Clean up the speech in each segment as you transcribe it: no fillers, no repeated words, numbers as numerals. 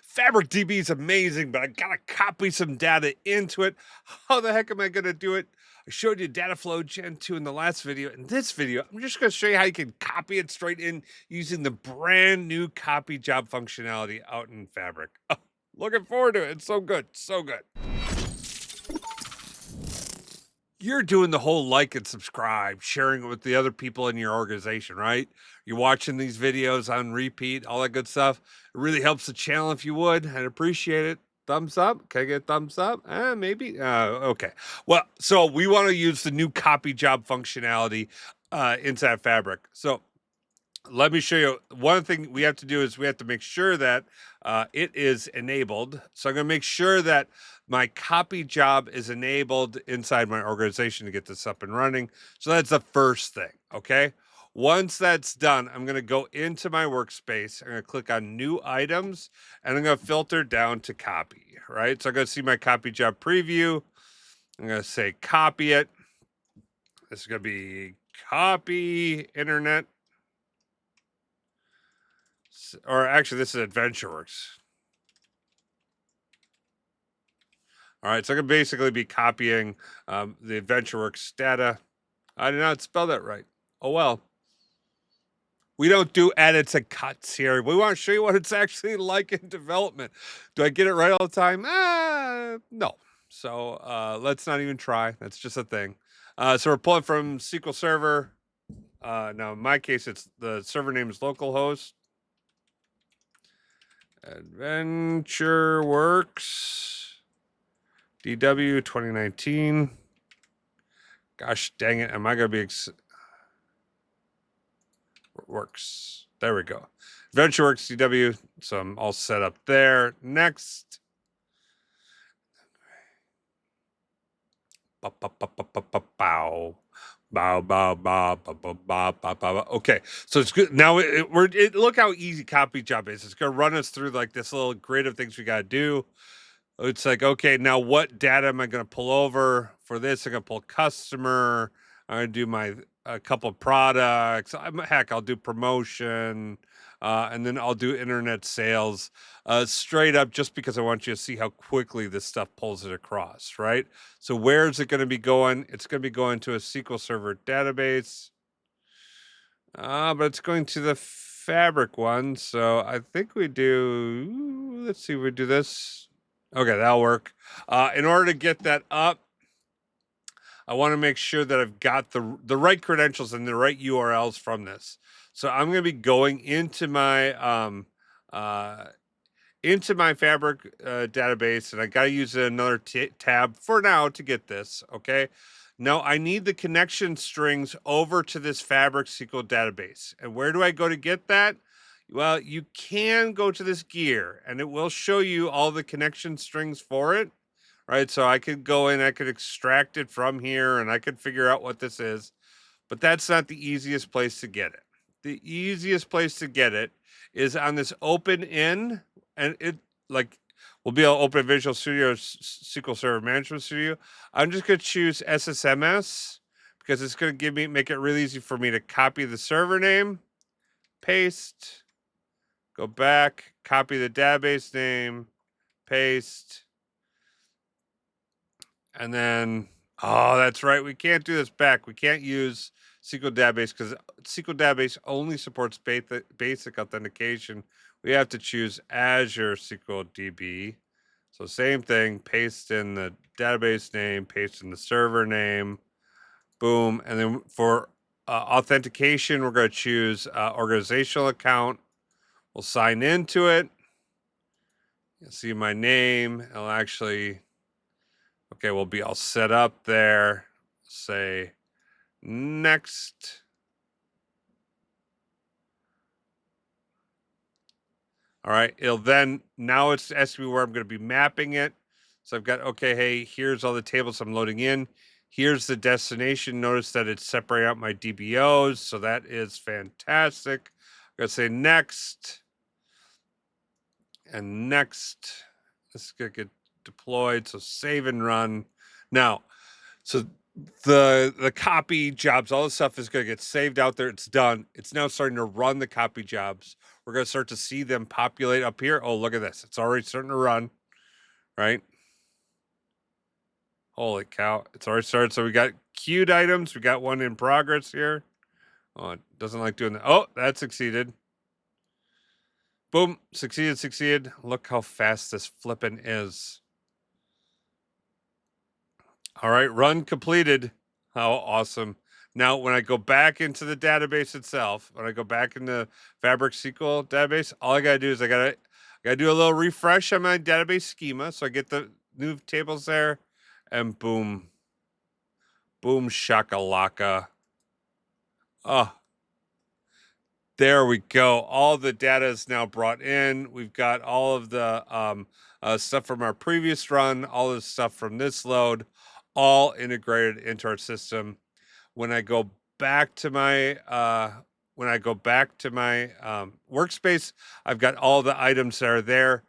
Fabric DB is amazing, but I gotta copy some data into it. How the heck am I gonna do it? I showed you data flow Gen 2 in the last video. In this video, I'm just gonna show you how you can copy it straight in using the brand new copy job functionality out in Fabric. Oh, looking forward to it. It's so good, so good. You're doing the whole like and subscribe, sharing it with the other people in your organization, right? You're watching these videos on repeat, all that good stuff. It really helps the channel if you would. I'd appreciate it. Thumbs up. Can I get a thumbs up? Maybe. Okay. Well, so we want to use the new copy job functionality inside Fabric. So let me show you. One thing we have to do is we have to make sure that it is enabled. So I'm going to make sure that my copy job is enabled inside my organization to get this up and running. So that's the first thing. Okay. Once that's done, I'm going to go into my workspace. I'm going to click on new items and I'm going to filter down to copy. Right. So I'm going to see my copy job preview. I'm going to say copy it. This is going to be copy internet. Or actually, this is AdventureWorks. All right, so I can basically be copying the AdventureWorks data. I did not spell that right. Oh, well. We don't do edits and cuts here. We want to show you what it's actually like in development. Do I get it right all the time? No. So let's not even try. That's just a thing. So we're pulling from SQL Server. Now, in my case, it's the server name is localhost. AdventureWorks DW 2019. Gosh dang it. Am I going to be works? There we go. AdventureWorks DW. So I'm all set up there. Next. Bow. Bow, bow, bow, bow, bow, bow, bow, bow. Okay, so it's good. Now look how easy copy job is. It's gonna run us through like this little grid of things we gotta do. It's like, okay, now what data am I gonna pull over for this? I'm gonna pull customer. I'm gonna do my a couple of products. Heck, I'll do promotion, and then I'll do internet sales. Straight up, just because I want you to see how quickly this stuff pulls it across, right? So where is it going to be going? It's going to be going to a SQL Server database, but it's going to the Fabric one. So I think we do. Let's see, we do this. Okay, that'll work. In order to get that up, I want to make sure that I've got the right credentials and the right URLs from this. So I'm going to be going into my Fabric database, and I got to use another tab for now to get this. Okay. Now I need the connection strings over to this Fabric SQL database. And where do I go to get that? Well, you can go to this gear and it will show you all the connection strings for it. Right. So I could go in, I could extract it from here and I could figure out what this is, but that's not the easiest place to get it. The easiest place to get it is on this open in, and it like will be able to open Visual Studio SQL Server Management Studio. I'm just going to choose SSMS because it's going to make it really easy for me to copy the server name, paste, go back, copy the database name, paste, and then, oh, that's right. We can't do this back. We can't use SQL database because SQL database only supports basic authentication. We have to choose Azure SQL DB. So same thing, paste in the database name, paste in the server name, boom. And then for authentication, we're going to choose organizational account. We'll sign into it. You'll see my name. I'll actually, okay, we'll be all set up there. Say next. All right, it'll then, now it's asking me where I'm going to be mapping it. So I've got, okay, hey, here's all the tables I'm loading in. Here's the destination. Notice that it's separating out my DBOs. So that is fantastic. I'm going to say next. And next. This is going to get deployed. So save and run. Now, so the copy jobs, all this stuff is going to get saved out there. It's done. It's now starting to run the copy jobs. We're going to start to see them populate up here. Oh, look at this. It's already starting to run, right? Holy cow. It's already started. So we got queued items. We got one in progress here. Oh, it doesn't like doing that. Oh, that succeeded. Boom. Succeeded. Look how fast this flipping is. All right. Run completed. How awesome. Now, when I go back into the database itself, when I go back into Fabric SQL database, all I got to do is I got to do a little refresh on my database schema. So I get the new tables there and boom, boom, shakalaka. Oh, there we go. All the data is now brought in. We've got all of the stuff from our previous run, all the stuff from this load, all integrated into our system. When I go back to my workspace, I've got all the items that are there.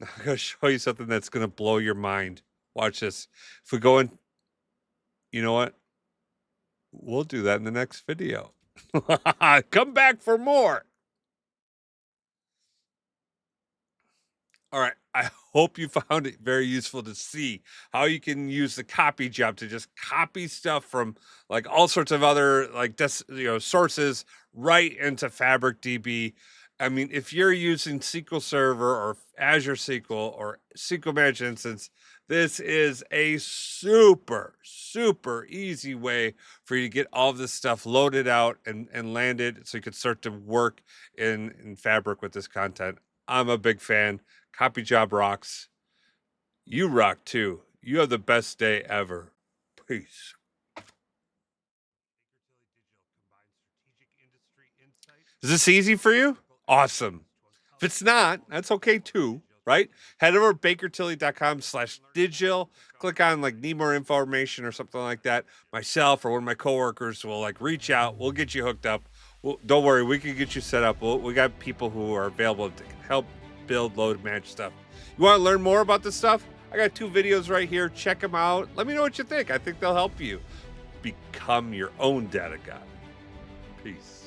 I'm going to show you something that's going to blow your mind. Watch this. If we go in, you know what? We'll do that in the next video. Come back for more. All right. I hope you found it very useful to see how you can use the copy job to just copy stuff from like all sorts of other like sources right into Fabric DB. I mean, if you're using SQL Server or Azure SQL or SQL Managed Instance, this is a super, super easy way for you to get all of this stuff loaded out and landed so you can start to work in Fabric with this content. I'm a big fan. Copy job rocks. You rock too. You have the best day ever. Peace. Is this easy for you? Awesome. If it's not, that's okay too, right? Head over to bakertilly.com/digital. Click on like need more information or something like that. Myself or one of my coworkers will like reach out. We'll get you hooked up. Don't worry, we can get you set up. We got people who are available to help build, load, manage stuff. You want to learn more about this stuff? I got 2 videos right here. Check them out. Let me know what you think. I think they'll help you become your own data god. Peace.